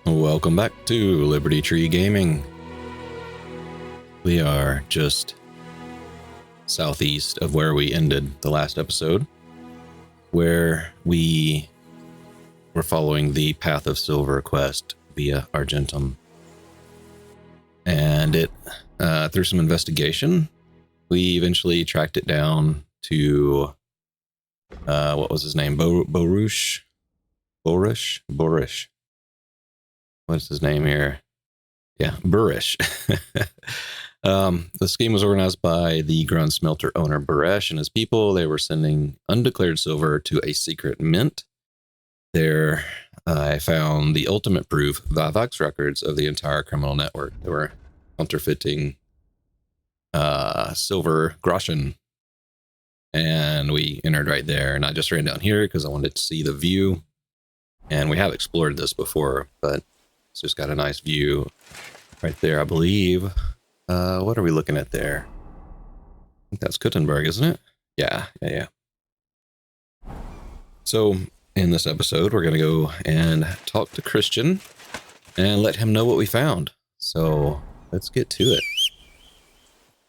Welcome back to Liberty Tree Gaming. We are just southeast of where we ended the last episode, where we were following the Path of Silver quest via Argentum. And it, through some investigation, we eventually tracked it down to, what was his name? Borish. What's his name here? Yeah, Burish. The scheme was organized by the Grunt Smelter owner Burish and his people. They were sending undeclared silver to a secret mint. There, I found the ultimate proof, Vavak's records of the entire criminal network. They were counterfeiting silver groschen. And we entered right there. And I just ran down here because I wanted to see the view. And we have explored this before, but it's just got a nice view right there, I believe. What are we looking at there? I think that's Kuttenberg, isn't it? Yeah. So in this episode, we're going to go and talk to Christian and let him know what we found. So let's get to it.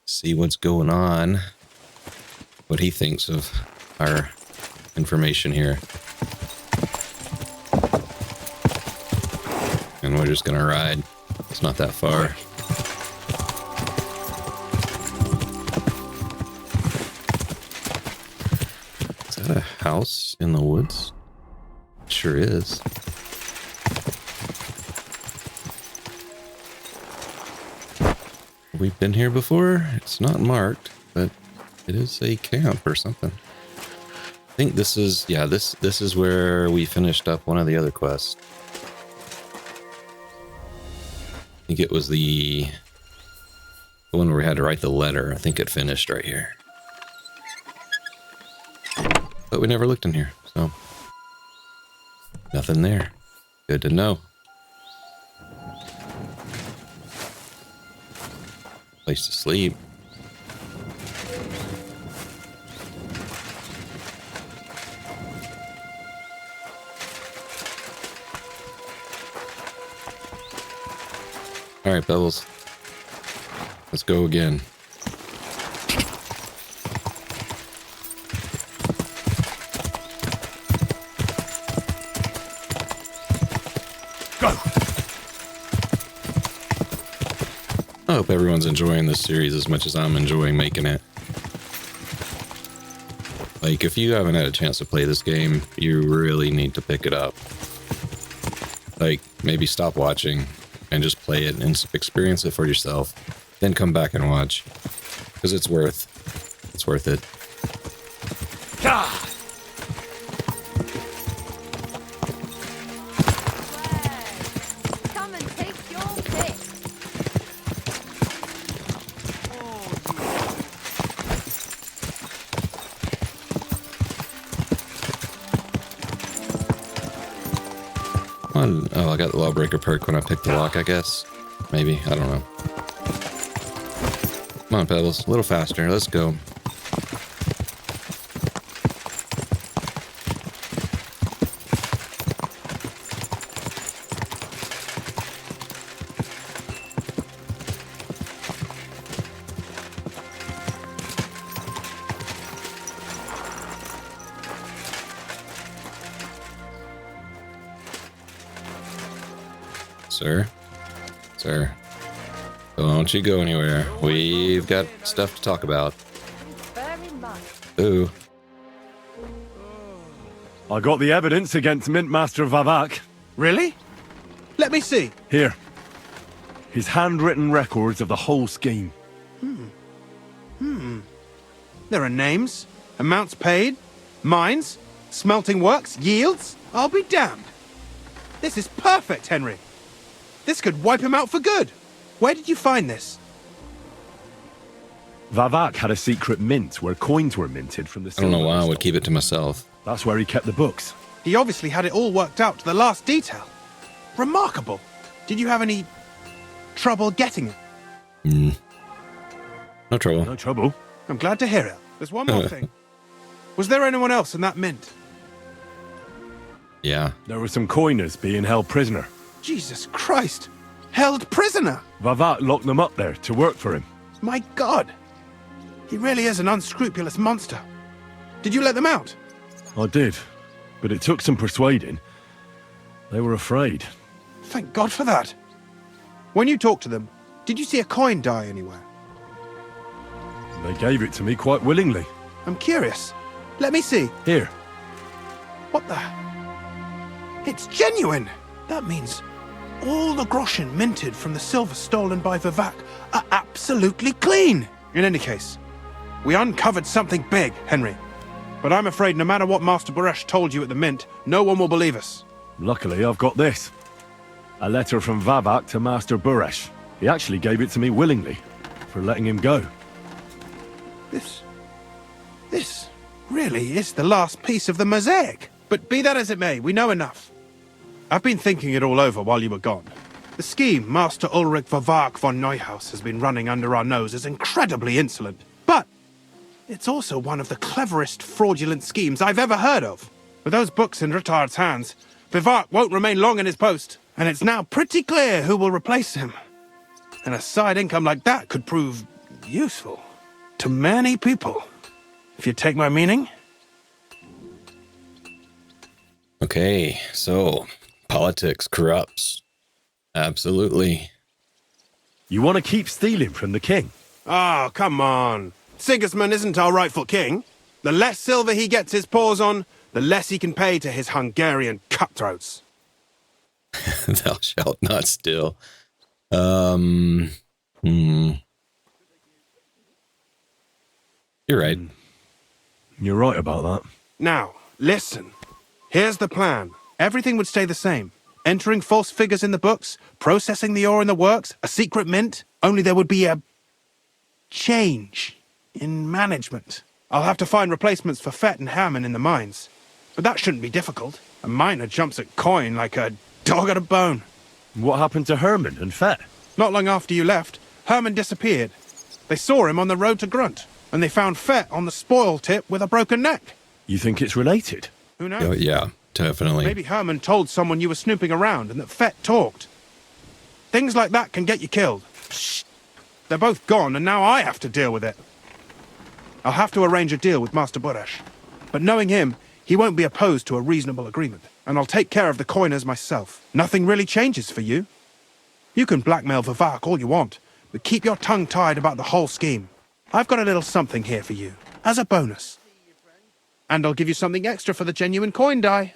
See what's going on, what he thinks of our information here. And we're just gonna ride. It's not that far. Is that a house in the woods? It sure is. We've been here before. It's not marked, but it is a camp or something. I think this is, yeah, this is where we finished up one of the other quests. I think it was the one where we had to write the letter. I think it finished right here. But we never looked in here, so nothing there. Good to know. Place to sleep. All right, Pebbles. Let's go again. Go. I hope everyone's enjoying this series as much as I'm enjoying making it. Like, if you haven't had a chance to play this game, you really need to pick it up. Like, maybe stop watching and just play it and experience it for yourself. Then come back and watch, because it's worth it. Ah! Come and take your pick. Oh, I got the Lawbreaker perk when I picked the lock, I guess. Maybe, I don't know. Come on, Pebbles, a little faster, let's go. Sir, don't you go anywhere. We've got stuff to talk about. Very much. Ooh. I got the evidence against Mint Master Vavak. Really? Let me see. Here. His handwritten records of the whole scheme. There are names, amounts paid, mines, smelting works, yields. I'll be damned. This is perfect, Henry. This could wipe him out for good. Where did you find this? Vavak had a secret mint where coins were minted from the I don't know silver why I he would stole. keep it to myself. That's where he kept the books. He obviously had it all worked out to the last detail. Remarkable. Did you have any trouble getting it? No trouble. No trouble. I'm glad to hear it. There's one more thing. Was there anyone else in that mint? Yeah. There were some coiners being held prisoner. Jesus Christ! Held prisoner! Vavak locked them up there to work for him. My God! He really is an unscrupulous monster. Did you let them out? I did, but it took some persuading. They were afraid. Thank God for that. When you talked to them, did you see a coin die anywhere? They gave it to me quite willingly. I'm curious. Let me see. Here. What the? It's genuine! That means all the groschen minted from the silver stolen by Vavak are absolutely clean! In any case, we uncovered something big, Henry. But I'm afraid no matter what Master Baresh told you at the mint, no one will believe us. Luckily, I've got this. A letter from Vavak to Master Baresh. He actually gave it to me willingly, for letting him go. This really is the last piece of the mosaic. But be that as it may, we know enough. I've been thinking it all over while you were gone. The scheme Master Ulrich Vavak von Neuhaus has been running under our nose is incredibly insolent. But it's also one of the cleverest fraudulent schemes I've ever heard of. With those books in Ruthard's hands, Vavak won't remain long in his post, and it's now pretty clear who will replace him. And a side income like that could prove useful to many people, if you take my meaning. Okay, so politics corrupts. Absolutely. You want to keep stealing from the king? Oh, come on. Sigismund isn't our rightful king. The less silver he gets his paws on, the less he can pay to his Hungarian cutthroats. Thou shalt not steal. You're right. You're right about that. Now, listen. Here's the plan. Everything would stay the same. Entering false figures in the books, processing the ore in the works, a secret mint, only there would be a change in management. I'll have to find replacements for Fett and Hammond in the mines. But that shouldn't be difficult. A miner jumps at coin like a dog at a bone. What happened to Herman and Fett? Not long after you left, Herman disappeared. They saw him on the road to Grunt, and they found Fett on the spoil tip with a broken neck. You think it's related? Who knows? Oh, yeah, definitely. Maybe Herman told someone you were snooping around and that Fett talked. Things like that can get you killed. Shh. They're both gone, and now I have to deal with it. I'll have to arrange a deal with Master Baresh. But knowing him, he won't be opposed to a reasonable agreement, and I'll take care of the coiners myself. Nothing really changes for you. You can blackmail Vavak all you want, but keep your tongue tied about the whole scheme. I've got a little something here for you, as a bonus. And I'll give you something extra for the genuine coin die.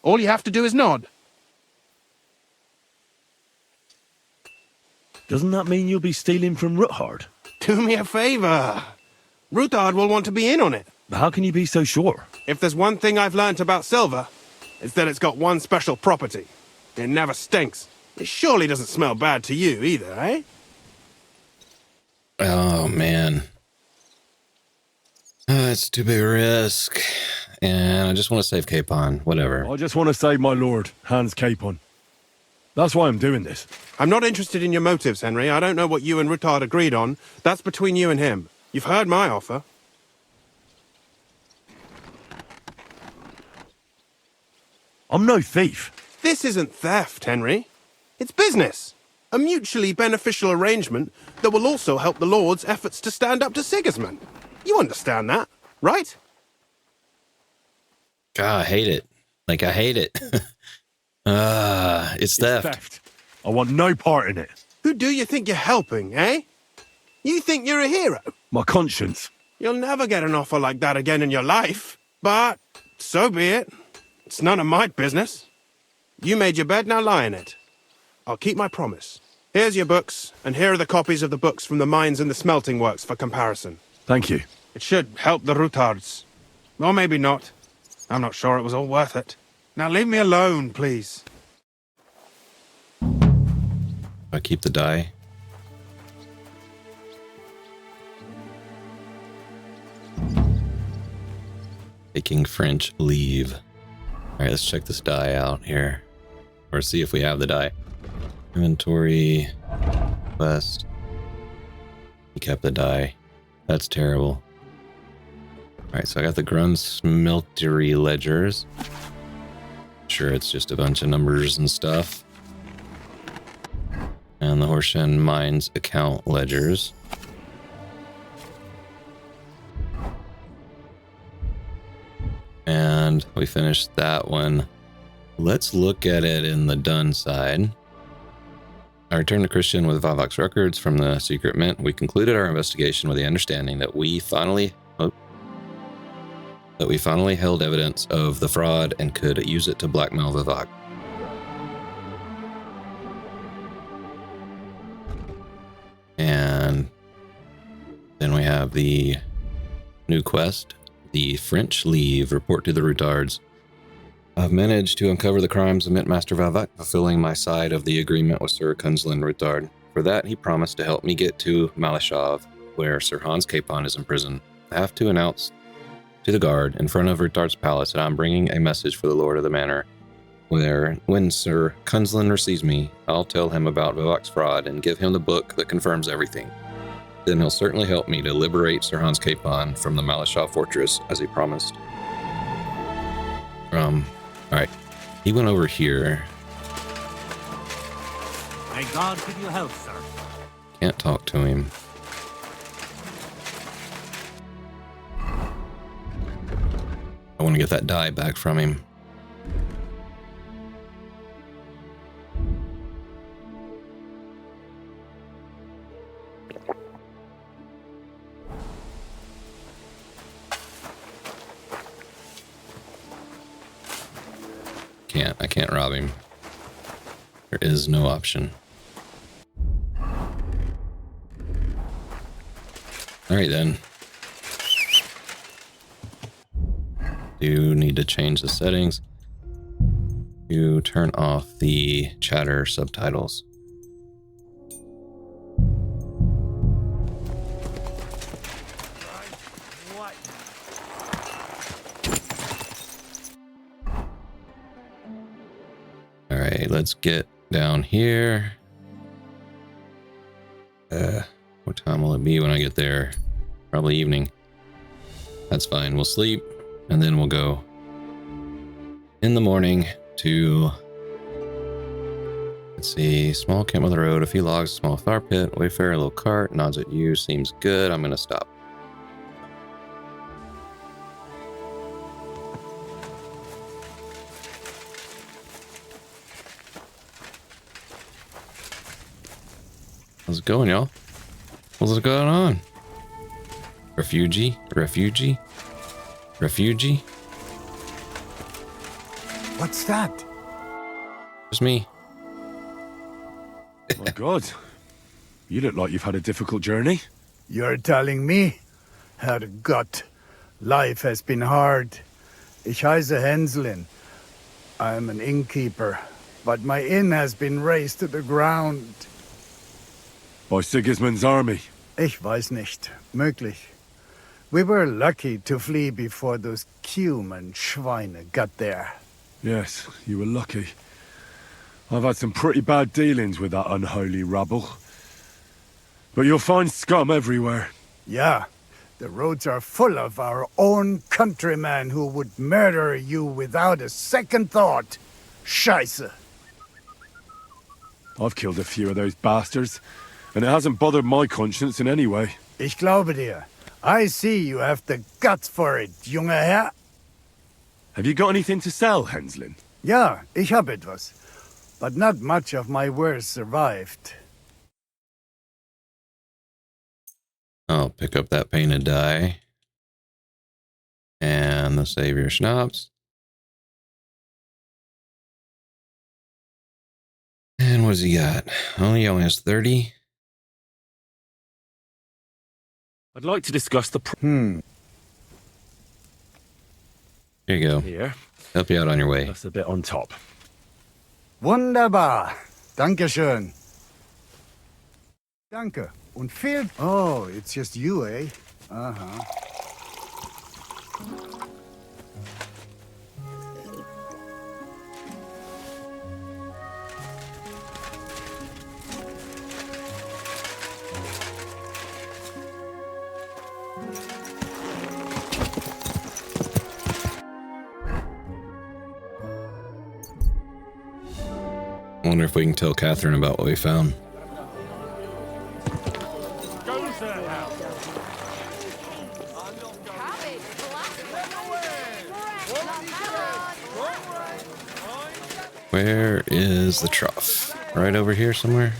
All you have to do is nod. Doesn't that mean you'll be stealing from Ruthard? Do me a favor. Ruthard will want to be in on it. How can you be so sure? If there's one thing I've learnt about silver, it's that it's got one special property. It never stinks. It surely doesn't smell bad to you either, eh? Oh, man. It's too big a risk. And I just want to save Capon. Whatever. I just want to save my lord, Hans Capon. That's why I'm doing this. I'm not interested in your motives, Henry. I don't know what you and Ruthard agreed on. That's between you and him. You've heard my offer. I'm no thief. This isn't theft, Henry. It's business. A mutually beneficial arrangement that will also help the Lord's efforts to stand up to Sigismund. You understand that, right? God, I hate it. Like, I hate it. It's theft. I want no part in it. Who do you think you're helping, eh? You think you're a hero? My conscience. You'll never get an offer like that again in your life. But so be it. It's none of my business. You made your bed, now lie in it. I'll keep my promise. Here's your books, and here are the copies of the books from the mines and the smelting works for comparison. Thank you. It should help the Ruthards. Or maybe not. I'm not sure it was all worth it. Now leave me alone, please. I keep the die. Taking French leave. Alright, let's check this die out here. Or see if we have the die. Inventory. Quest. He kept the die. That's terrible. Alright, so I got the Grunsmeltery ledgers. Sure, it's just a bunch of numbers and stuff. And the Horseshen Mines account ledgers. And we finished that one. Let's look at it in the done side. I returned to Christian with Vavak's records from the secret mint. We concluded our investigation with the understanding that we finally held evidence of the fraud and could use it to blackmail Vavak. And then we have the new quest, the French Leave. Report to the Ruthards. I've managed to uncover the crimes of Mint Master Vavak, fulfilling my side of the agreement with Sir Kunzlin Ruthard. For that, he promised to help me get to Malashov, where Sir Hans Capon is imprisoned. I have to announce to the guard in front of Ruthard's palace that I'm bringing a message for the Lord of the Manor, where when Sir Kunzlin receives me, I'll tell him about Vavak's fraud and give him the book that confirms everything. Then he'll certainly help me to liberate Sir Hans Capon from the Malashov fortress, as he promised. Alright, he went over here. May God give you health, sir. Can't talk to him. I want to get that die back from him. I can't rob him. There is no option. Alright then. Do need to change the settings. You turn off the chatter subtitles. Alright, let's get down here. What time will it be when I get there? Probably evening. That's fine. We'll sleep and then we'll go in the morning to, let's see, small camp on the road, a few logs, a small fire pit, wayfarer, a little cart, nods at you, seems good. I'm gonna stop. How's it going, y'all? What's going on? Refugee? What's that? It's me. My God. You look like you've had a difficult journey. You're telling me? Herrgott, life has been hard. Ich heiße Henslin. I'm an innkeeper, but my inn has been razed to the ground. By Sigismund's army. Ich weiß nicht. Möglich. We were lucky to flee before those Cuman Schweine got there. Yes, you were lucky. I've had some pretty bad dealings with that unholy rabble. But you'll find scum everywhere. Yeah, the roads are full of our own countrymen who would murder you without a second thought. Scheiße. I've killed a few of those bastards, and it hasn't bothered my conscience in any way. Ich glaube dir. I see you have the guts for it, junger Herr. Have you got anything to sell, Henslin? Ja, ich hab etwas. But not much of my wares survived. I'll pick up that painted die. And the Savior Schnapps. And what's he got? He only has 30. I'd like to discuss the Here you go. here. Help you out on your way. That's a bit on top. Wunderbar. Dankeschön. Danke. Und viel... Oh, it's just you, eh? Uh-huh. I wonder if we can tell Catherine about what we found. Where is the trough? Right over here somewhere?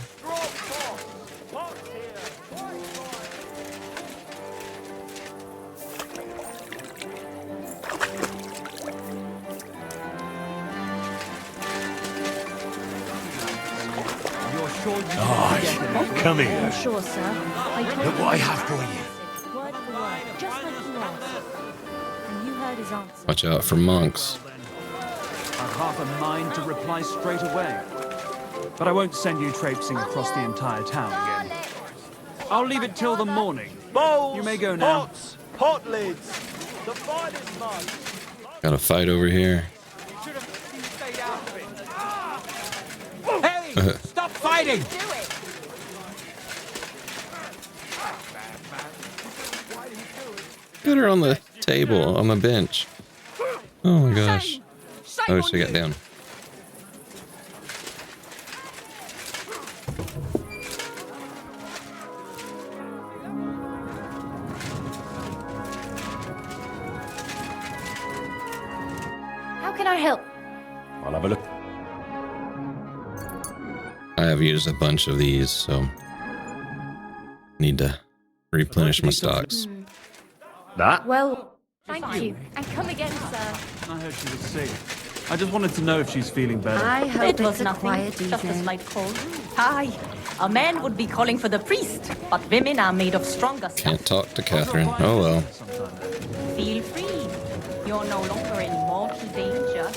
Come here. I'm sure, sir. I told Look you what I have for you. word for word, just like he asked. And you heard his answer. Watch out for monks. I've half a mind to reply straight away. But I won't send you traipsing across the entire town again. I'll leave it till the morning. Bowls, You may go now. pots, pot lids, the finest mugs. Got a fight over here. Hey! Stop fighting! Do it! Put her on the table, on the bench. Oh my gosh. Shame Oh, on she got you. down. How can I help? I'll have a look. I have used a bunch of these, so need to replenish my stocks. That? Well, thank you. And come again, sir. I heard she was sick. I just wanted to know if she's feeling better. I hope It was it's a nothing, quiet just a evening. slight cold. Aye, a man would be calling for the priest, but women are made of stronger stuff. Can't talk to Catherine. Oh well. Feel free. You're no longer in mortal danger.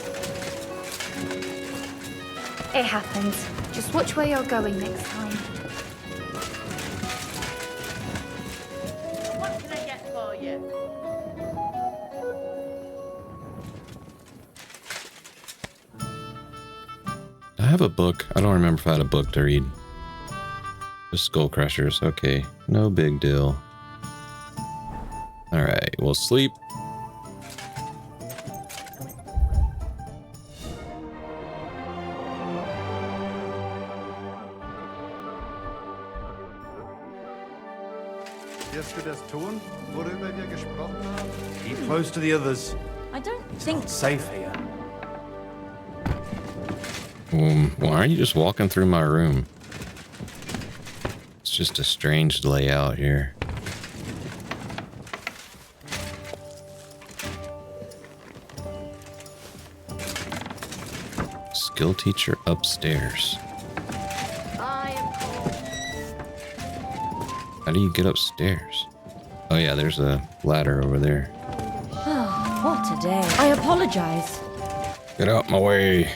It happens. Just watch where you're going next time. What can I get for you? I have a book. I don't remember if I had a book to read. Just Skull Crushers. Okay. No big deal. Alright, we'll sleep. Wirst du das tun, worüber wir gesprochen haben? Keep close to the others. I don't think It's safe here. Why aren't you just walking through my room? It's just a strange layout here. Skill teacher upstairs. I am called. How do you get upstairs? Oh yeah, there's a ladder over there. What a day. I apologize. Get out my way.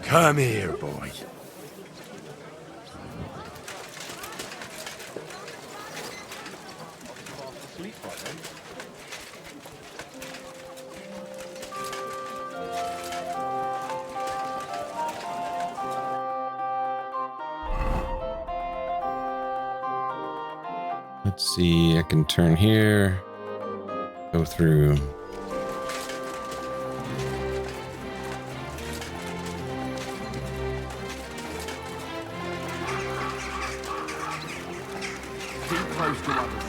Come here, boy. Let's see, I can turn here. Go through. Keep close to others.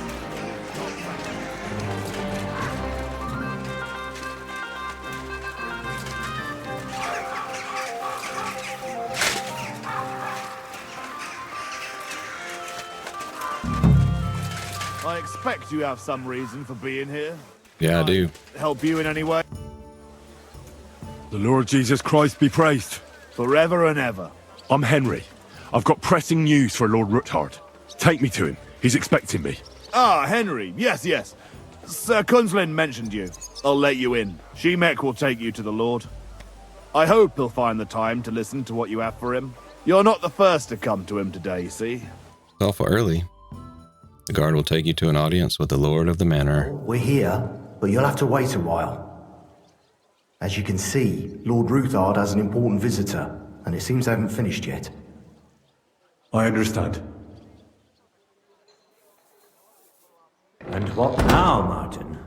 I expect you have some reason for being here. Yeah, I do. Help you in any way? The Lord Jesus Christ be praised. Forever and ever. I'm Henry. I've got pressing news for Lord Ruthard. Take me to him. He's expecting me. Ah, Henry. Yes, yes. Sir Kunzlin mentioned you. I'll let you in. Shemek will take you to the Lord. I hope he'll find the time to listen to what you have for him. You're not the first to come to him today, see? It's awful early. The guard will take you to an audience with the Lord of the Manor. We're here, but you'll have to wait a while. As you can see, Lord Ruthard has an important visitor, and it seems they haven't finished yet. I understand. And what now, Martin?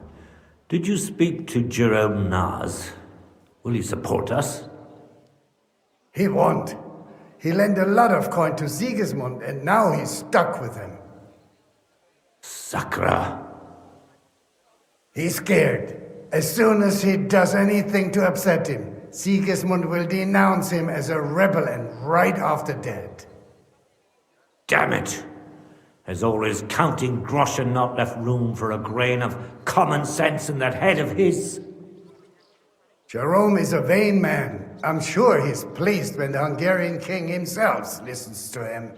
Did you speak to Jerome Naz? Will he support us? He won't. He lent a lot of coin to Sigismund, and now he's stuck with him. Sakra. He's scared. As soon as he does anything to upset him, Sigismund will denounce him as a rebel and right after dead. Damn it! Has all his counting groschen not left room for a grain of common sense in that head of his? Jerome is a vain man. I'm sure he's pleased when the Hungarian king himself listens to him.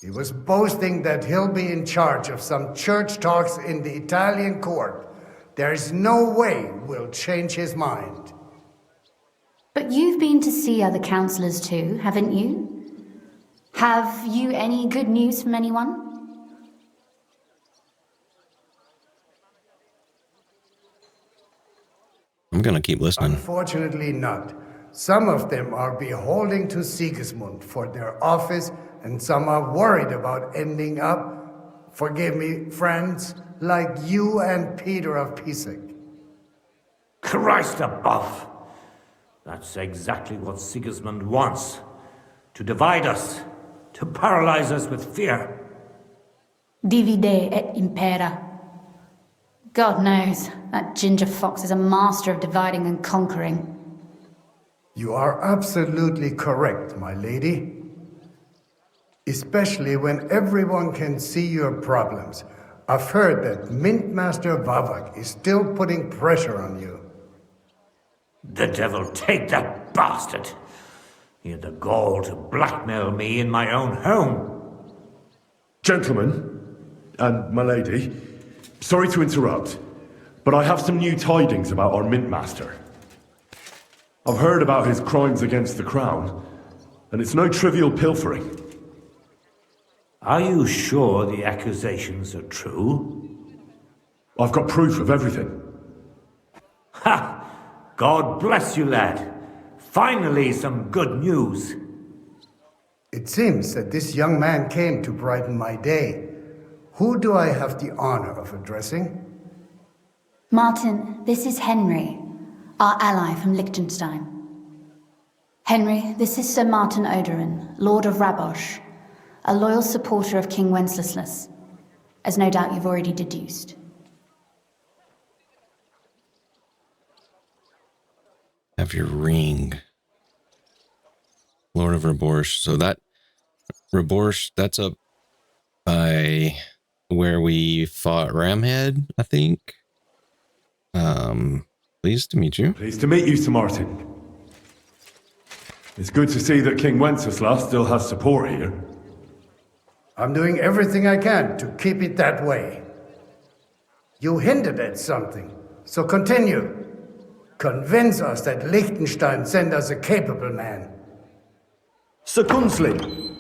He was boasting that he'll be in charge of some church talks in the Italian court. There is no way we'll change his mind. But you've been to see other councillors too, haven't you? Have you any good news from anyone? I'm gonna keep listening. Unfortunately not. Some of them are beholding to Sigismund for their office, and some are worried about ending up, forgive me, friends, like you and Peter of Pisek. Christ above! That's exactly what Sigismund wants. To divide us. To paralyze us with fear. Divide et impera. God knows, that ginger fox is a master of dividing and conquering. You are absolutely correct, my lady. Especially when everyone can see your problems. I've heard that Mint Master Vavak is still putting pressure on you. The devil take that bastard! He had the gall to blackmail me in my own home. Gentlemen, and my lady, sorry to interrupt, but I have some new tidings about our Mint Master. I've heard about his crimes against the Crown, and it's no trivial pilfering. Are you sure the accusations are true? I've got proof of everything. Ha! God bless you, lad. Finally, some good news. It seems that this young man came to brighten my day. Who do I have the honor of addressing? Martin, this is Henry, our ally from Liechtenstein. Henry, this is Sir Martin Oderin, Lord of Rabosh, a loyal supporter of King Wenceslas, as no doubt you've already deduced. Have your ring. Lord of Rabosh. So that Rabosh, that's up by where we fought Ramhead, I think. Pleased to meet you. Pleased to meet you, Sir Martin. It's good to see that King Wenceslas still has support here. I'm doing everything I can to keep it that way. You hinted at something, so continue. Convince us that Liechtenstein sent us a capable man. Sir Kunzlin!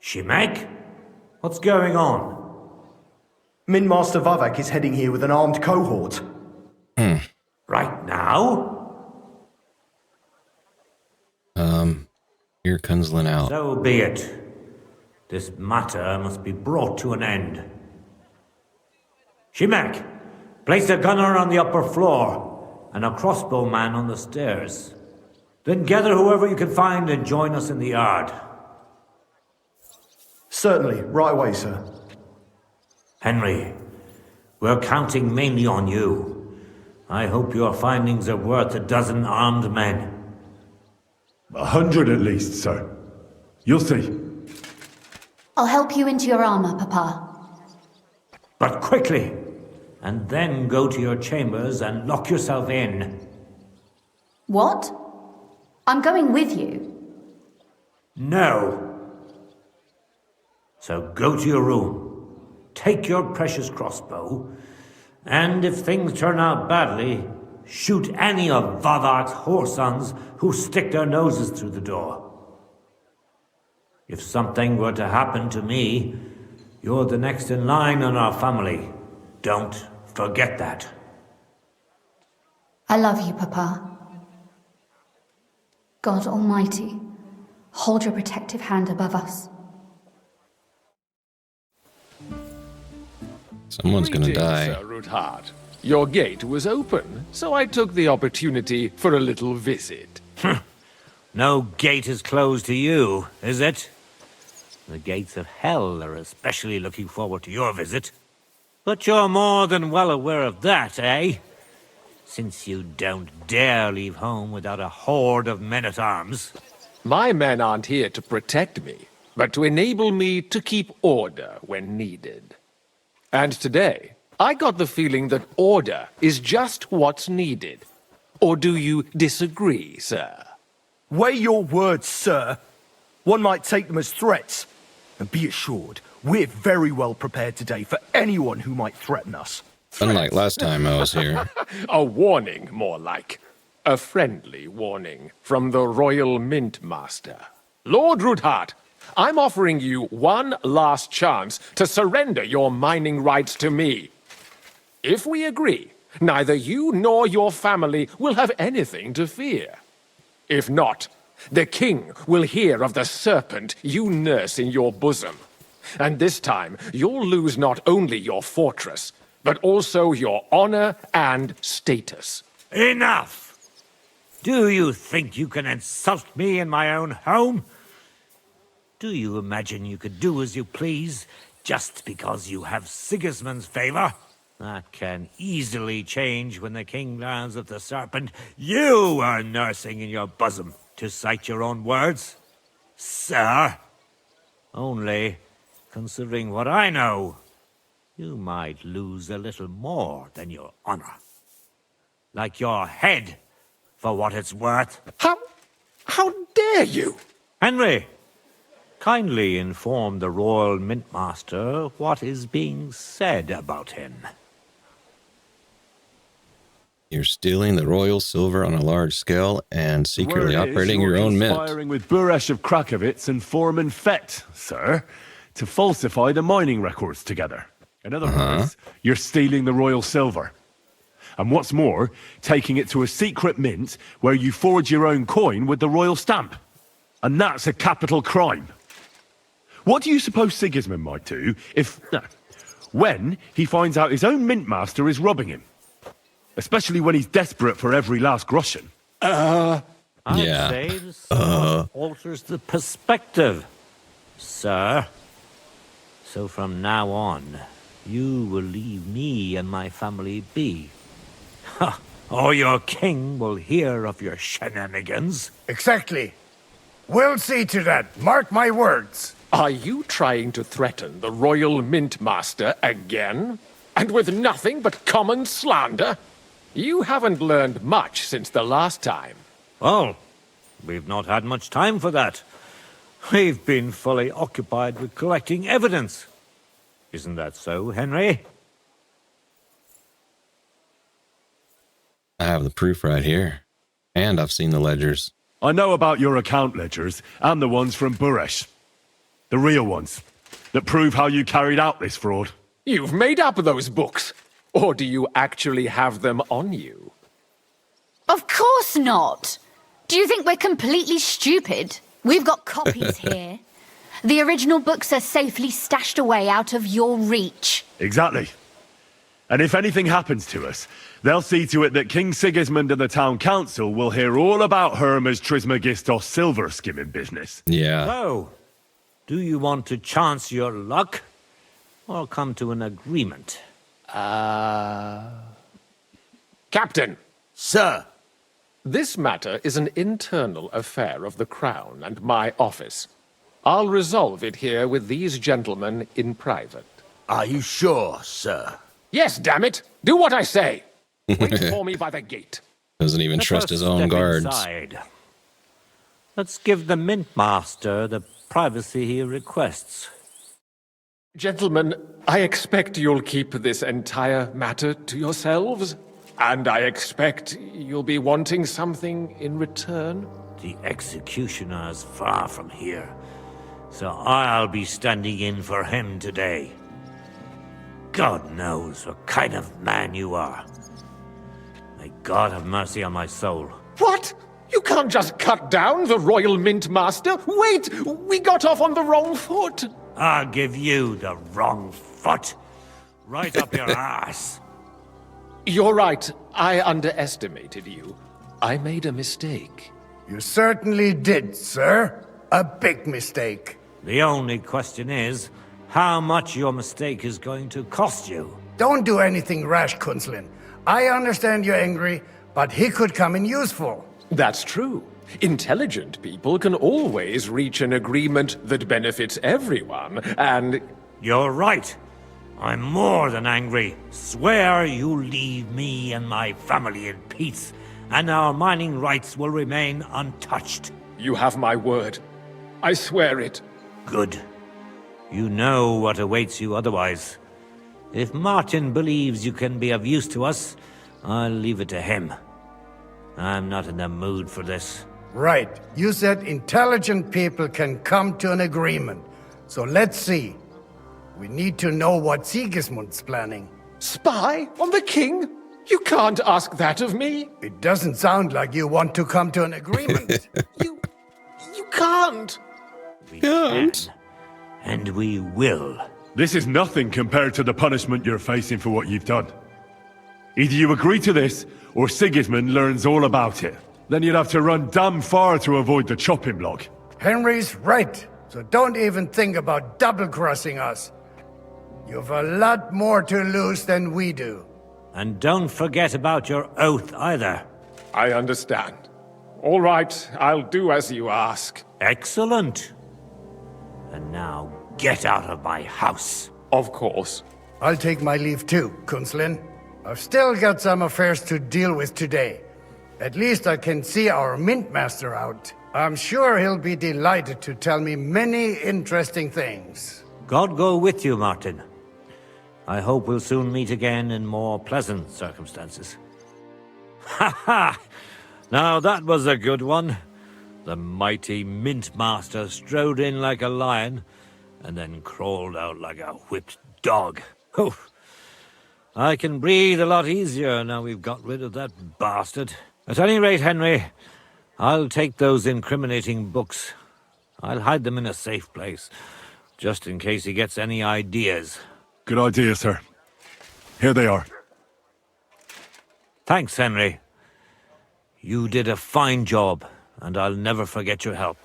Shimek? What's going on? Mint Master Vavak is heading here with an armed cohort. Right now? Hear Kunzlin out. So be it. This matter must be brought to an end. Shimek, place a gunner on the upper floor and a crossbowman on the stairs. Then gather whoever you can find and join us in the yard. Certainly, right away, sir. Henry, we're counting mainly on you. I hope your findings are worth a dozen armed men. 100 at least, sir. You'll see. I'll help you into your armor, Papa. But quickly, and then go to your chambers and lock yourself in. What? I'm going with you. No. So go to your room, take your precious crossbow, and if things turn out badly, shoot any of Vavak's whoresons who stick their noses through the door. If something were to happen to me, you're the next in line in our family. Don't forget that. I love you, Papa. God Almighty, hold your protective hand above us. Someone's gonna die. Sir Ruthard. Your gate was open, so I took the opportunity for a little visit. No gate is closed to you, is it? The gates of hell are especially looking forward to your visit. But you're more than well aware of that, eh? Since you don't dare leave home without a horde of men-at-arms. My men aren't here to protect me, but to enable me to keep order when needed. And today, I got the feeling that order is just what's needed. Or do you disagree, sir? Weigh your words, sir. One might take them as threats. And be assured, we're very well prepared today for anyone who might threaten us. Unlike last time I was here. A warning, more like. A friendly warning from the Royal Mint Master. Lord Ruthard, I'm offering you one last chance to surrender your mining rights to me. If we agree, neither you nor your family will have anything to fear. If not, the king will hear of the serpent you nurse in your bosom. And this time, you'll lose not only your fortress, but also your honor and status. Enough! Do you think you can insult me in my own home? Do you imagine you could do as you please, just because you have Sigismund's favor? That can easily change when the king learns of the serpent you are nursing in your bosom, to cite your own words. Sir, only, considering what I know, you might lose a little more than your honor. Like your head, for what it's worth. How dare you? Henry, kindly inform the Royal Mintmaster what is being said about him. You're stealing the royal silver on a large scale and secretly Word is operating your you're own mint. conspiring with Buresh of Krakowitz and Foreman Fett, sir, to falsify the mining records together. In other words, you're stealing the royal silver. And what's more, taking it to a secret mint where you forge your own coin with the royal stamp. And that's a capital crime. What do you suppose Sigismund might do if... when he finds out his own mint master is robbing him? Especially when he's desperate for every last groschen. I'd say this alters the perspective, sir. So from now on, you will leave me and my family be. Or your king will hear of your shenanigans. Exactly. We'll see to that. Mark my words. Are you trying to threaten the Royal Mint Master again? And with nothing but common slander? You haven't learned much since the last time. Well, we've not had much time for that. We've been fully occupied with collecting evidence. Isn't that so, Henry? I have the proof right here. And I've seen the ledgers. I know about your account ledgers and the ones from Buresh. The real ones that prove how you carried out this fraud. You've made up those books. Or do you actually have them on you? Of course not. Do you think we're completely stupid? We've got copies here. The original books are safely stashed away out of your reach. Exactly. And if anything happens to us, they'll see to it that King Sigismund and the town council will hear all about Herma's Trismegistos silver skimming business. Yeah. So, do you want to chance your luck? Or come to an agreement? Captain! Sir! This matter is an internal affair of the Crown and my office. I'll resolve it here with these gentlemen in private. Are you sure, sir? Yes, damn it! Do what I say! Wait for me by the gate. Doesn't even trust his own Step guards. inside. Let's give the Mint Master the privacy he requests. Gentlemen, I expect you'll keep this entire matter to yourselves. And I expect you'll be wanting something in return. The executioner's far from here, so I'll be standing in for him today. God knows what kind of man you are. May God have mercy on my soul. What? You can't just cut down the Royal Mint Master. Wait! We got off on the wrong foot. I'll give you the wrong foot. Right up your ass. You're right. I underestimated you. I made a mistake. You certainly did, sir. A big mistake. The only question is, how much your mistake is going to cost you. Don't do anything rash, Kunzlin. I understand you're angry, but he could come in useful. That's true. Intelligent people can always reach an agreement that benefits everyone, and... You're right. I'm more than angry. Swear you leave me and my family in peace, and our mining rights will remain untouched. You have my word. I swear it. Good. You know what awaits you otherwise. If Martin believes you can be of use to us, I'll leave it to him. I'm not in the mood for this. Right. You said intelligent people can come to an agreement. So let's see. We need to know what Sigismund's planning. Spy on the king? You can't ask that of me. It doesn't sound like you want to come to an agreement. You can't. We can, and we will. This is nothing compared to the punishment you're facing for what you've done. Either you agree to this, or Sigismund learns all about it. Then you'd have to run damn far to avoid the chopping block. Henry's right, so don't even think about double-crossing us. You've a lot more to lose than we do. And don't forget about your oath either. I understand. All right, I'll do as you ask. Excellent. And now get out of my house. Of course. I'll take my leave too, Kunzlin. I've still got some affairs to deal with today. At least I can see our mint master out. I'm sure he'll be delighted to tell me many interesting things. God go with you, Martin. I hope we'll soon meet again in more pleasant circumstances. Ha ha! Now that was a good one. The mighty mint master strode in like a lion, and then crawled out like a whipped dog. Oof. I can breathe a lot easier now we've got rid of that bastard. At any rate, Henry, I'll take those incriminating books. I'll hide them in a safe place, just in case he gets any ideas. Good idea, sir. Here they are. Thanks, Henry. You did a fine job, and I'll never forget your help.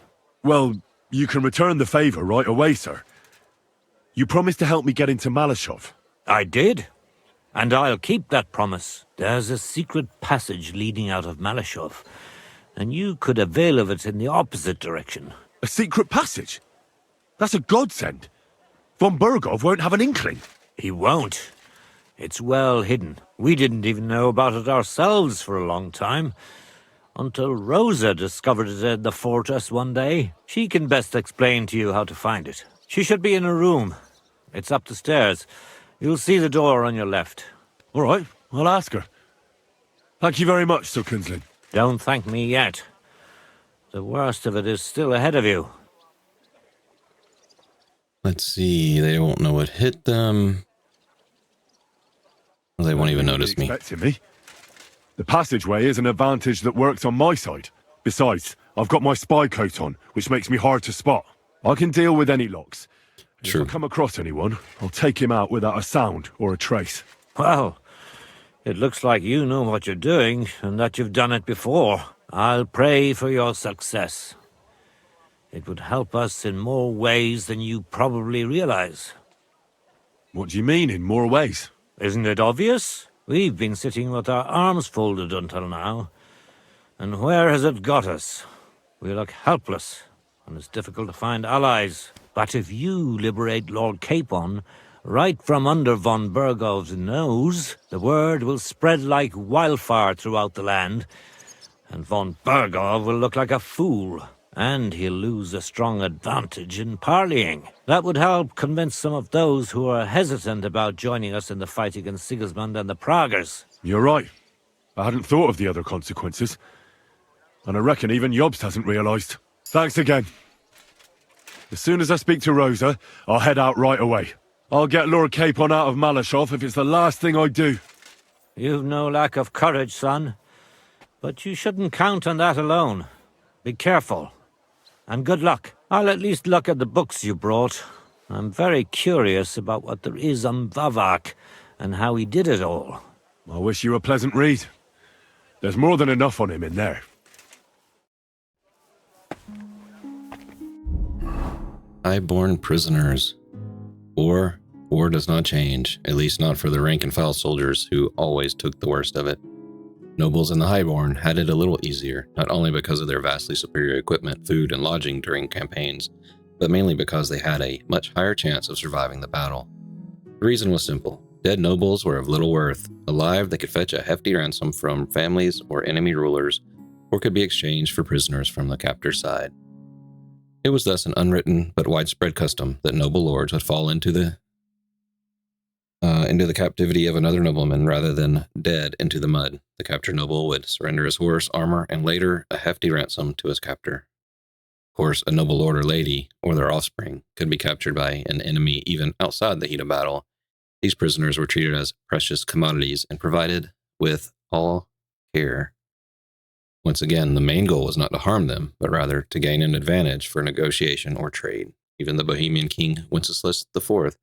Well, you can return the favor right away, sir. You promised to help me get into Malashov. I did. And I'll keep that promise. There's a secret passage leading out of Malashov, and you could avail of it in the opposite direction. A secret passage? That's a godsend. Von Bergov won't have an inkling. He won't. It's well hidden. We didn't even know about it ourselves for a long time, until Rosa discovered it in the fortress one day. She can best explain to you how to find it. She should be in a room. It's up the stairs. You'll see the door on your left. All right, I'll ask her. Thank you very much, Sir Kunzlin. Don't thank me yet. The worst of it is still ahead of you. Let's see, they won't know what hit them. They won't even notice me. Expecting me. The passageway is an advantage that works on my side. Besides, I've got my spy coat on, which makes me hard to spot. I can deal with any locks. True. If I come across anyone, I'll take him out without a sound or a trace. Well, it looks like you know what you're doing, and that you've done it before. I'll pray for your success. It would help us in more ways than you probably realize. What do you mean, in more ways? Isn't it obvious? We've been sitting with our arms folded until now. And where has it got us? We look helpless, and it's difficult to find allies. But if you liberate Lord Capon, right from under von Bergov's nose, the word will spread like wildfire throughout the land, and von Bergov will look like a fool, and he'll lose a strong advantage in parleying. That would help convince some of those who are hesitant about joining us in the fight against Sigismund and the Praguers. You're right. I hadn't thought of the other consequences. And I reckon even Jobst hasn't realised. Thanks again. As soon as I speak to Rosa, I'll head out right away. I'll get Lord Capon out of Malashov if it's the last thing I do. You've no lack of courage, son. But you shouldn't count on that alone. Be careful. And good luck. I'll at least look at the books you brought. I'm very curious about what there is on Vavak and how he did it all. I wish you a pleasant read. There's more than enough on him in there. Highborn prisoners. Or War does not change, at least not for the rank-and-file soldiers who always took the worst of it. Nobles and the highborn had it a little easier, not only because of their vastly superior equipment, food, and lodging during campaigns, but mainly because they had a much higher chance of surviving the battle. The reason was simple. Dead nobles were of little worth. Alive, they could fetch a hefty ransom from families or enemy rulers, or could be exchanged for prisoners from the captor's side. It was thus an unwritten but widespread custom that noble lords would fall into the captivity of another nobleman rather than dead into the mud. The captured noble would surrender his horse, armor, and later a hefty ransom to his captor. Of course, a noble lord or lady, or their offspring, could be captured by an enemy even outside the heat of battle. These prisoners were treated as precious commodities and provided with all care. Once again, the main goal was not to harm them, but rather to gain an advantage for negotiation or trade. Even the Bohemian king, Wenceslas IV,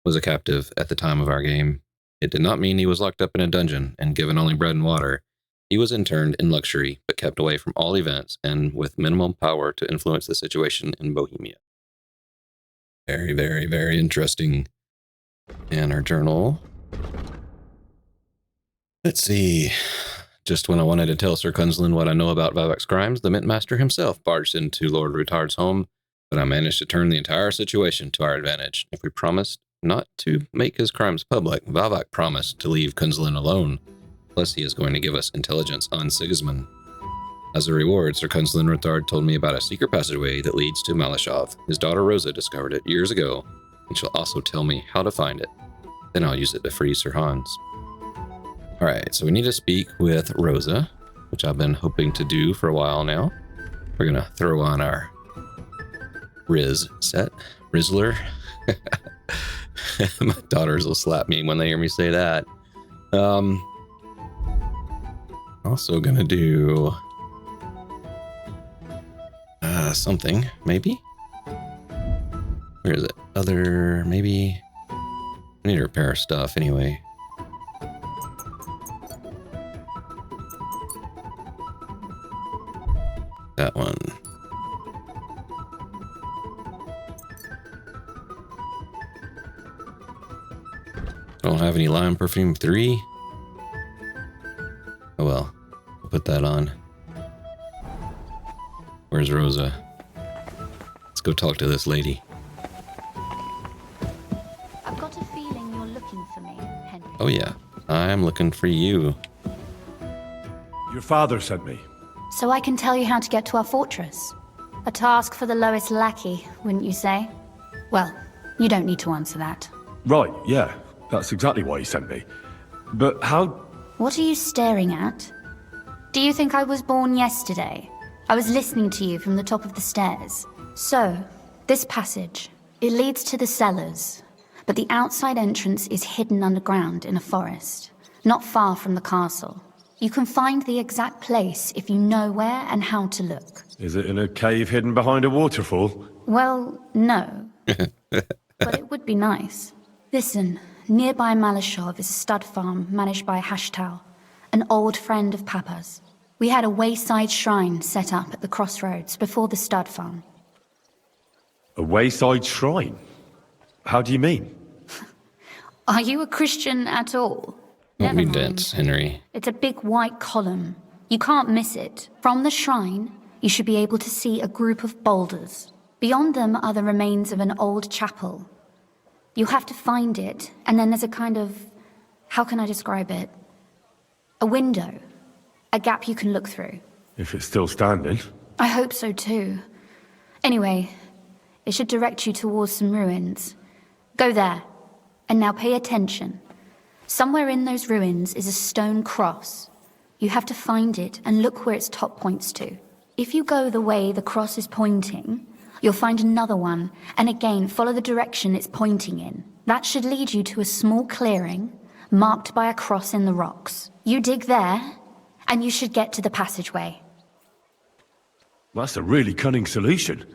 was a captive at the time of our game. It did not mean he was locked up in a dungeon and given only bread and water. He was interned in luxury, but kept away from all events and with minimum power to influence the situation in Bohemia. Very, very, very interesting. And our journal. Let's see. Just when I wanted to tell Sir Kunzlin what I know about Vavak's crimes, the Mint Master himself barged into Lord Ruthard's home, but I managed to turn the entire situation to our advantage. If we promised not to make his crimes public, Vavak promised to leave Kunzlin alone. Plus, he is going to give us intelligence on Sigismund. As a reward, Sir Kunzlin Ruthard told me about a secret passageway that leads to Malashov. His daughter Rosa discovered it years ago, and she'll also tell me how to find it. Then I'll use it to free Sir Hans. Alright, so we need to speak with Rosa, which I've been hoping to do for a while now. We're going to throw on our Riz set. Rizzler. My daughters will slap me when they hear me say that. Also going to do something, maybe? Where is it? Other, maybe? I need to repair stuff anyway. That one. Don't have any lime perfume 3. Oh well, I'll put that on. Where's Rosa? Let's go talk to this lady. I've got a feeling you're looking for me, Henry. Oh yeah, I'm looking for you. Your father sent me. So I can tell you how to get to our fortress. A task for the lowest lackey, wouldn't you say? Well, you don't need to answer that. Right, yeah. That's exactly why he sent me. But how... What are you staring at? Do you think I was born yesterday? I was listening to you from the top of the stairs. So, this passage, it leads to the cellars, but the outside entrance is hidden underground in a forest, not far from the castle. You can find the exact place if you know where and how to look. Is it in a cave hidden behind a waterfall? Well, no. But it would be nice. Listen, nearby Malashov is a stud farm managed by Hashtal, an old friend of Papa's. We had a wayside shrine set up at the crossroads before the stud farm. A wayside shrine? How do you mean? Are you a Christian at all? Don't be dense, Henry. It's a big white column. You can't miss it. From the shrine, you should be able to see a group of boulders. Beyond them are the remains of an old chapel. You have to find it, and then there's a kind of... how can I describe it? A window. A gap you can look through. If it's still standing. I hope so too. Anyway, it should direct you towards some ruins. Go there. And now pay attention. Somewhere in those ruins is a stone cross. You have to find it and look where its top points to. If you go the way the cross is pointing, you'll find another one, and again follow the direction it's pointing in. That should lead you to a small clearing, marked by a cross in the rocks. You dig there, and you should get to the passageway. That's a really cunning solution.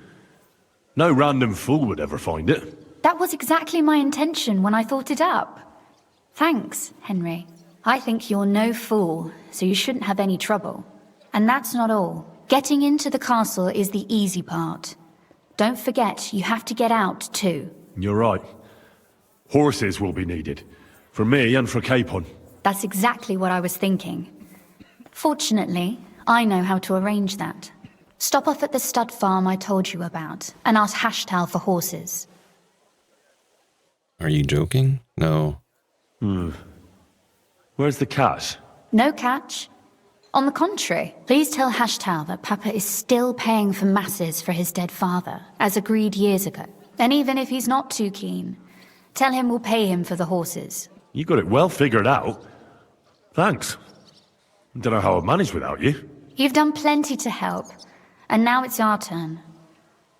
No random fool would ever find it. That was exactly my intention when I thought it up. Thanks, Henry. I think you're no fool, so you shouldn't have any trouble. And that's not all. Getting into the castle is the easy part. Don't forget, you have to get out, too. You're right. Horses will be needed. For me and for Capon. That's exactly what I was thinking. Fortunately, I know how to arrange that. Stop off at the stud farm I told you about, and ask Hashtal for horses. Are you joking? No. Where's the cash? No catch. On the contrary, please tell Hashtal that Papa is still paying for masses for his dead father, as agreed years ago. And even if he's not too keen, tell him we'll pay him for the horses. You got it well figured out. Thanks. Don't know how I'd manage without you. You've done plenty to help, and now it's our turn.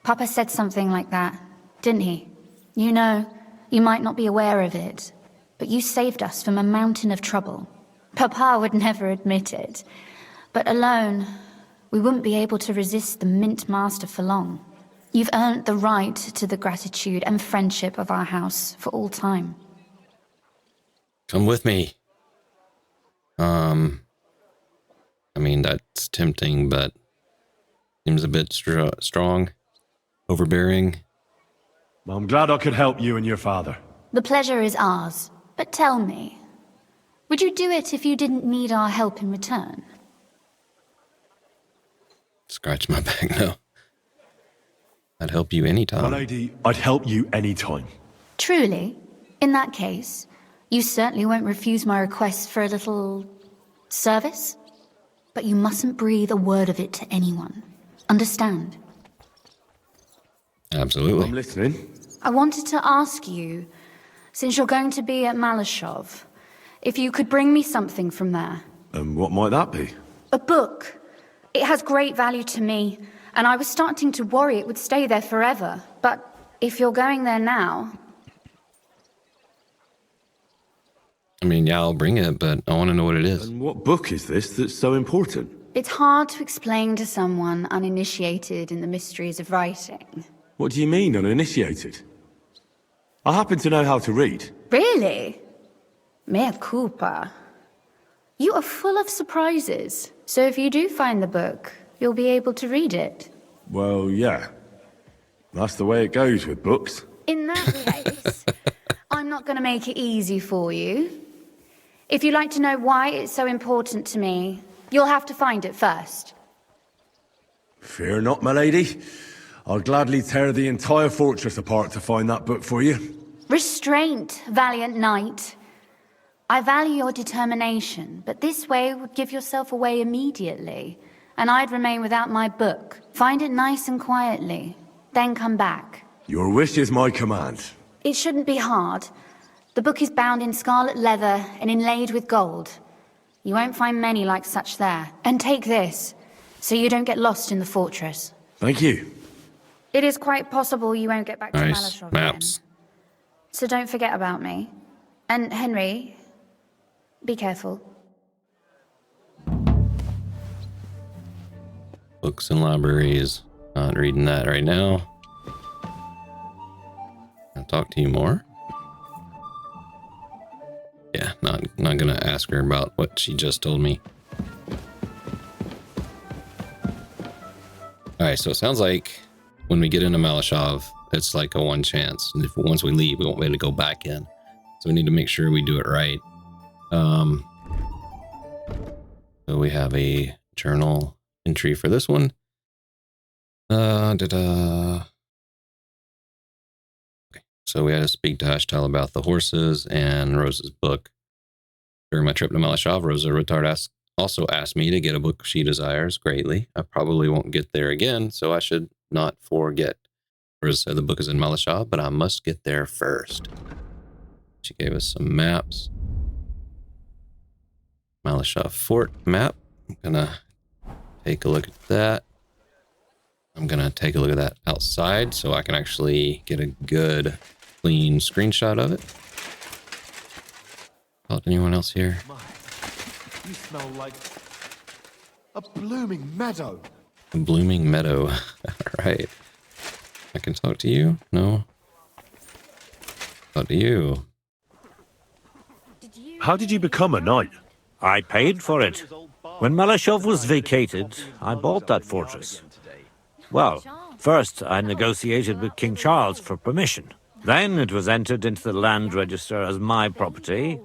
Papa said something like that, didn't he? You know, you might not be aware of it, but you saved us from a mountain of trouble. Papa would never admit it, but alone, we wouldn't be able to resist the Mint Master for long. You've earned the right to the gratitude and friendship of our house for all time. Come with me. I mean, that's tempting, but seems a bit strong, overbearing. Well, I'm glad I could help you and your father. The pleasure is ours, but tell me, would you do it if you didn't need our help in return? Scratch my back, no. I'd help you anytime. My lady, I'd help you anytime. Truly? In that case, you certainly won't refuse my request for a little service? But you mustn't breathe a word of it to anyone. Understand? Absolutely. I'm listening. I wanted to ask you, since you're going to be at Malashov, if you could bring me something from there. And what might that be? A book. It has great value to me, and I was starting to worry it would stay there forever. But if you're going there now... I mean, yeah, I'll bring it, but I want to know what it is. And what book is this that's so important? It's hard to explain to someone uninitiated in the mysteries of writing. What do you mean, uninitiated? I happen to know how to read. Really? Mea culpa. You are full of surprises. So if you do find the book, you'll be able to read it. Well, yeah. That's the way it goes with books. In that case, I'm not going to make it easy for you. If you'd like to know why it's so important to me, you'll have to find it first. Fear not, my lady. I'll gladly tear the entire fortress apart to find that book for you. Restraint, valiant knight. I value your determination, but this way would give yourself away immediately, and I'd remain without my book. Find it nice and quietly, then come back. Your wish is my command. It shouldn't be hard. The book is bound in scarlet leather and inlaid with gold. You won't find many like such there. And take this, so you don't get lost in the fortress. Thank you. It is quite possible you won't get back to Nice Malashov maps. again. So don't forget about me. And Henry, be careful. Books and libraries. Not reading that right now. I'll talk to you more. Yeah, not gonna ask her about what she just told me. Alright, so it sounds like when we get into Malashov, it's like a one chance. And once we leave, we won't be able to go back in. So we need to make sure we do it right. So we have a journal entry for this one. Okay, so we had to speak to Hashtal about the horses and Rosa's book. During my trip to Malashov, Rosa Ruthard also asked me to get a book she desires greatly. I probably won't get there again, so I should not forget. Rosa said the book is in Malashov, but I must get there first. She gave us some maps. Malashov Fort map. I'm gonna take a look at that. I'm gonna take a look at that outside so I can actually get a good, clean screenshot of it. About anyone else here? You smell like a blooming meadow. A blooming meadow. All right. I can talk to you? No? Talk to you. How did you become a knight? I paid for it. When Malashov was vacated, I bought that fortress. Well, first I negotiated with King Charles for permission. Then it was entered into the land register as my property,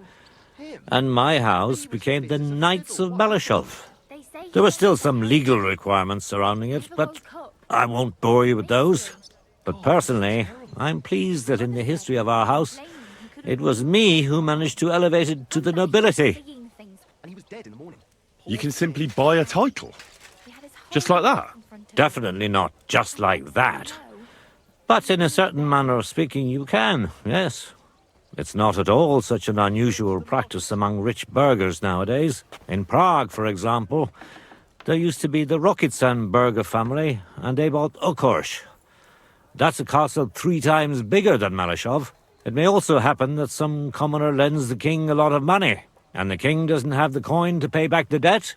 and my house became the Knights of Belishov. There were still some legal requirements surrounding it, but I won't bore you with those. But personally, I'm pleased that in the history of our house, it was me who managed to elevate it to the nobility. You can simply buy a title. Just like that? Definitely not just like that. But in a certain manner of speaking, you can, yes. It's not at all such an unusual practice among rich burghers nowadays. In Prague, for example, there used to be the Rokitsan burgher family, and they bought Okorsh. That's a castle 3 times bigger than Malishov. It may also happen that some commoner lends the king a lot of money, and the king doesn't have the coin to pay back the debt.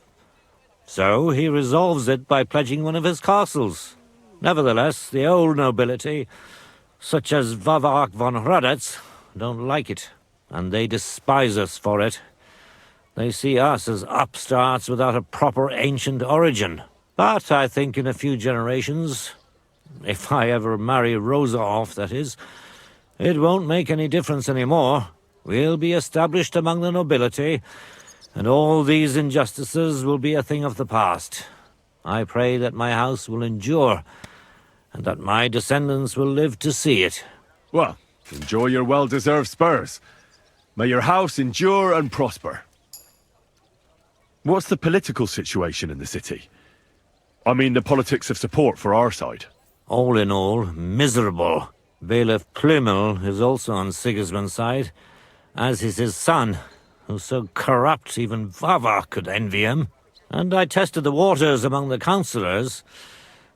So he resolves it by pledging one of his castles. Nevertheless, the old nobility, such as Vavak von Hradec, don't like it, and they despise us for it. They see us as upstarts without a proper ancient origin. But I think in a few generations, if I ever marry Rosa off, that is, it won't make any difference anymore. We'll be established among the nobility, and all these injustices will be a thing of the past. I pray that my house will endure, and that my descendants will live to see it. Well, enjoy your well-deserved spurs. May your house endure and prosper. What's the political situation in the city? I mean the politics of support for our side. All in all, miserable. Bailiff Plymel is also on Sigismund's side, as is his son, who's so corrupt even Vavak could envy him. And I tested the waters among the councillors,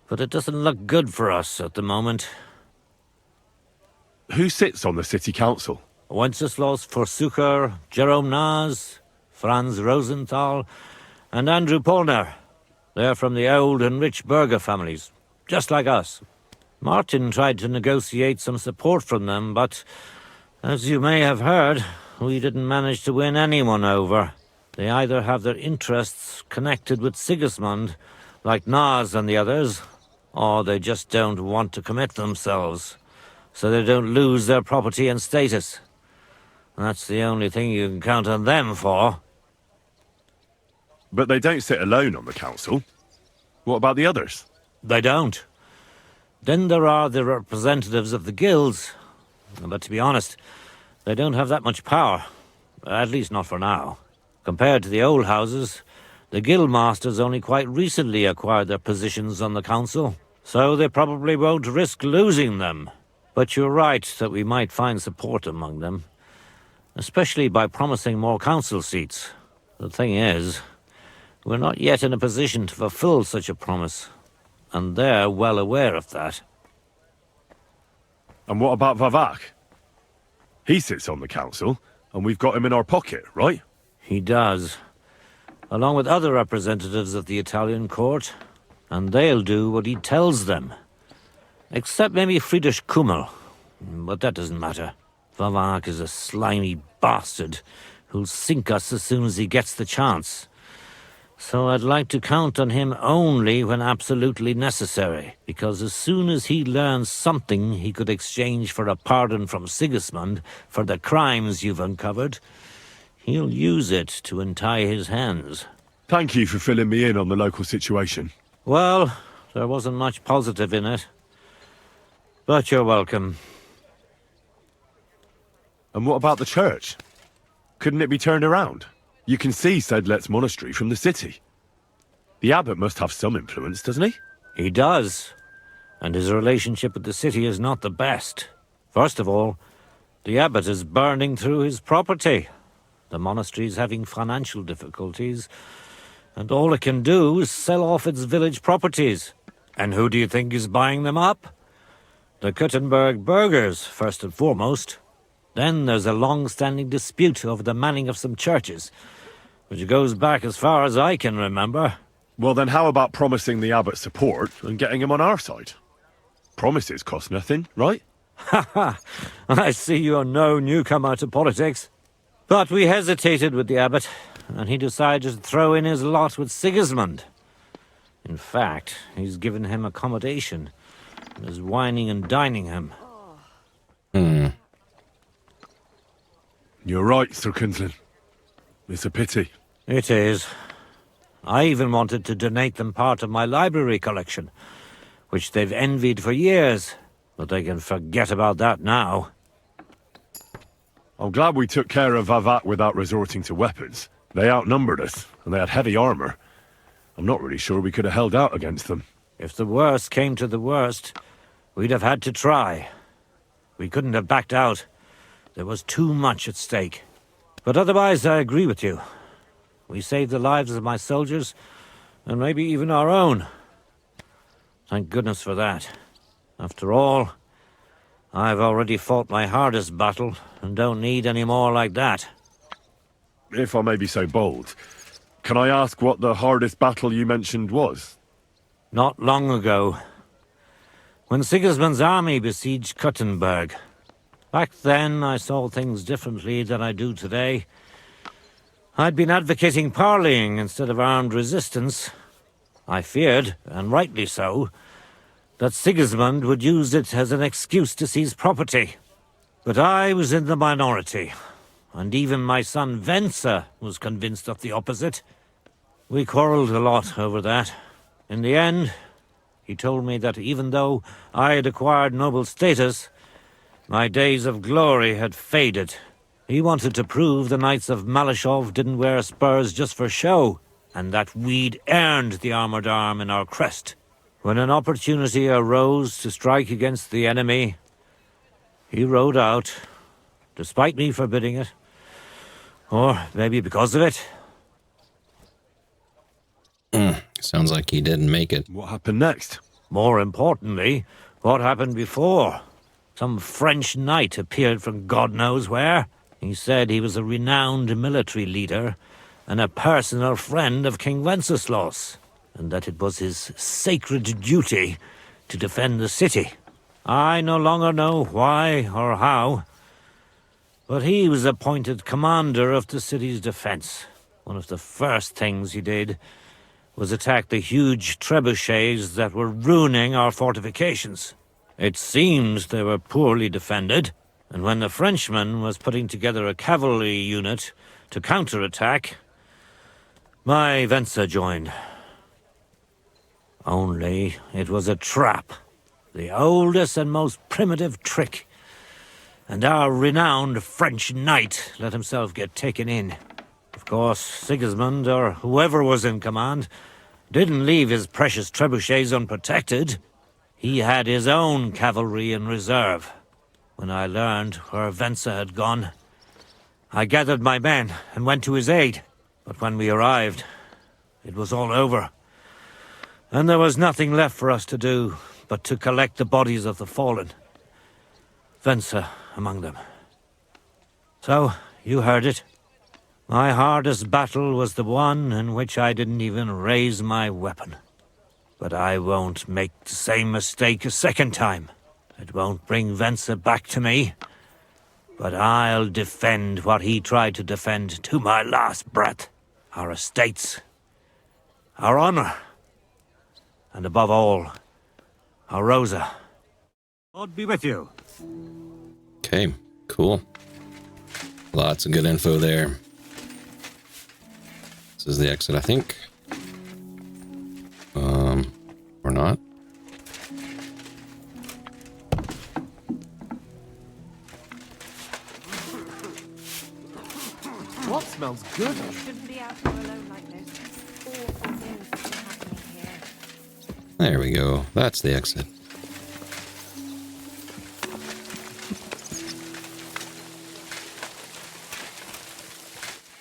but it doesn't look good for us at the moment. Who sits on the city council? Wenceslaus Forsucher, Jerome Naz, Franz Rosenthal, and Andrew Polner. They're from the old and rich burgher families, just like us. Martin tried to negotiate some support from them, but, as you may have heard, we didn't manage to win anyone over. They either have their interests connected with Sigismund, like Naz and the others, or they just don't want to commit themselves, so they don't lose their property and status. That's the only thing you can count on them for. But they don't sit alone on the council. What about the others? They don't. Then there are the representatives of the guilds. But to be honest, they don't have that much power. At least not for now. Compared to the old houses, the guild masters only quite recently acquired their positions on the council, so they probably won't risk losing them. But you're right that we might find support among them, especially by promising more council seats. The thing is, we're not yet in a position to fulfill such a promise, and they're well aware of that. And what about Vavak? He sits on the council, and we've got him in our pocket, right? He does, along with other representatives of the Italian court, and they'll do what he tells them. Except maybe Friedrich Kummel, but that doesn't matter. Vavak is a slimy bastard who'll sink us as soon as he gets the chance. So I'd like to count on him only when absolutely necessary, because as soon as he learns something he could exchange for a pardon from Sigismund for the crimes you've uncovered, he'll use it to untie his hands. Thank you for filling me in on the local situation. Well, there wasn't much positive in it. But you're welcome. And what about the church? Couldn't it be turned around? You can see Sedlet's monastery from the city. The abbot must have some influence, doesn't he? He does. And his relationship with the city is not the best. First of all, the abbot is burning through his property. The monastery's having financial difficulties, and all it can do is sell off its village properties. And who do you think is buying them up? The Kuttenberg burghers, first and foremost. Then there's a long-standing dispute over the manning of some churches, which goes back as far as I can remember. Well, then how about promising the abbot support and getting him on our side? Promises cost nothing, right? Ha ha! I see you're no newcomer to politics. But we hesitated with the abbot, and he decided to throw in his lot with Sigismund. In fact, he's given him accommodation, and is wining and dining him. You're right, Sir Kunzlin. It's a pity. It is. I even wanted to donate them part of my library collection, which they've envied for years, but they can forget about that now. I'm glad we took care of Vavak without resorting to weapons. They outnumbered us, and they had heavy armor. I'm not really sure we could have held out against them. If the worst came to the worst, we'd have had to try. We couldn't have backed out. There was too much at stake. But otherwise, I agree with you. We saved the lives of my soldiers, and maybe even our own. Thank goodness for that. After all, I've already fought my hardest battle, and don't need any more like that. If I may be so bold, can I ask what the hardest battle you mentioned was? Not long ago, when Sigismund's army besieged Kuttenberg. Back then, I saw things differently than I do today. I'd been advocating parleying instead of armed resistance. I feared, and rightly so, that Sigismund would use it as an excuse to seize property. But I was in the minority, and even my son Venser was convinced of the opposite. We quarreled a lot over that. In the end, he told me that even though I had acquired noble status, my days of glory had faded. He wanted to prove the Knights of Malashov didn't wear spurs just for show, and that we'd earned the armored arm in our crest. When an opportunity arose to strike against the enemy, he rode out, despite me forbidding it. Or maybe because of it. Sounds like he didn't make it. What happened next? More importantly, what happened before? Some French knight appeared from God knows where. He said he was a renowned military leader and a personal friend of King Wenceslas, and that it was his sacred duty to defend the city. I no longer know why or how, but he was appointed commander of the city's defense. One of the first things he did was attack the huge trebuchets that were ruining our fortifications. It seems they were poorly defended, and when the Frenchman was putting together a cavalry unit to counterattack, my Venser joined. Only it was a trap, the oldest and most primitive trick, and our renowned French knight let himself get taken in. Of course, Sigismund, or whoever was in command, didn't leave his precious trebuchets unprotected. He had his own cavalry in reserve. When I learned where Venser had gone, I gathered my men and went to his aid. But when we arrived, it was all over. And there was nothing left for us to do but to collect the bodies of the fallen. Venser among them. So, you heard it. My hardest battle was the one in which I didn't even raise my weapon. But I won't make the same mistake a second time. It won't bring Venser back to me. But I'll defend what he tried to defend to my last breath. Our estates, our honor, and above all, our Rosa. God be with you. Okay, cool. Lots of good info there. This is the exit, I think. Or not. What smells good? Shouldn't be out here alone like this. Awful things are happening here. There we go. That's the exit.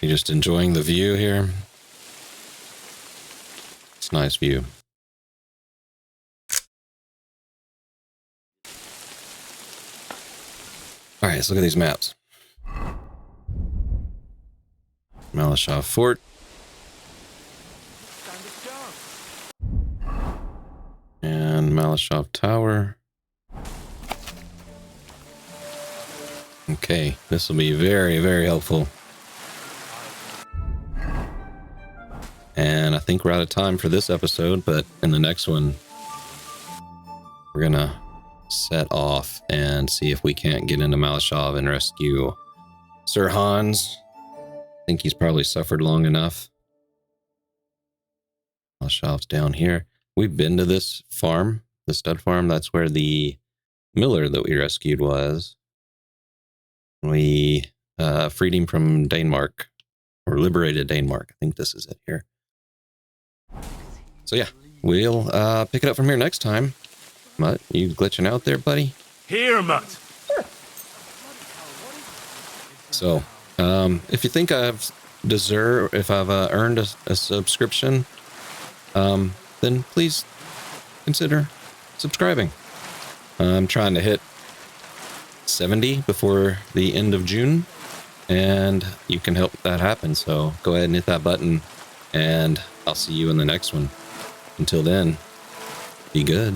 You just enjoying the view here? It's a nice view. All right, let's look at these maps. Malashov Fort. And Malashov Tower. Okay, this will be very, very helpful. And I think we're out of time for this episode, but in the next one, we're gonna set off and see if we can't get into Malashov and rescue Sir Hans. I think he's probably suffered long enough. Malashov's down here. We've been to this farm, the stud farm. That's where the miller that we rescued was. We freed him from Denmark, or liberated Denmark. I think this is it here. So yeah, we'll pick it up from here next time. Mutt, you glitching out there, buddy? Here, Mutt. So, if you think I've earned a subscription, then please consider subscribing. I'm trying to hit 70 before the end of June, and you can help that happen. So go ahead and hit that button, and I'll see you in the next one. Until then, be good.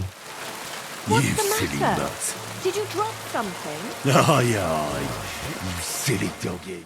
What's the matter? Did you drop something? Aye, aye, you silly doggy.